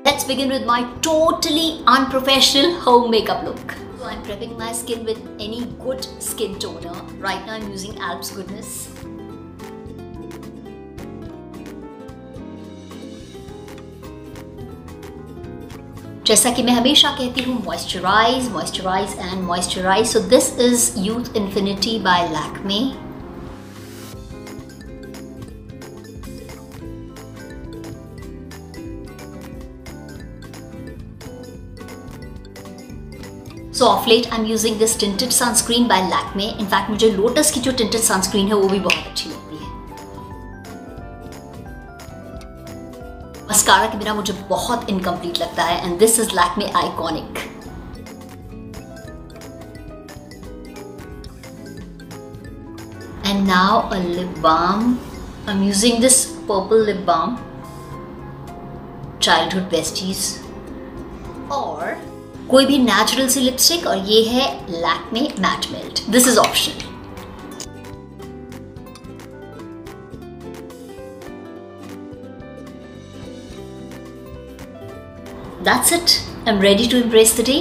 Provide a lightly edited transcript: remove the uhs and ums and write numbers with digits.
Let's begin with my totally unprofessional home makeup look. So I'm prepping my skin with any good skin toner. Right now I'm using Alps Goodness. जैसा कि मैं हमेशा कहती हूँ, moisturize, moisturize and moisturize. So this is Youth Infinity by Lakme. So of late I'm using this tinted sunscreen by Lakme. In fact मुझे Lotus की जो tinted sunscreen है वो भी बहुत अच्छी लगती है. मस्कारा के बिना मुझे बहुत इनकम्प्लीट लगता है and this is Lakme Iconic. And now a lip balm. I'm using this purple lip balm, Childhood Besties, और कोई भी नेचुरल सी लिपस्टिक, और ये है Lakme Matte Melt. This is optional. That's it. I'm ready to impress the day.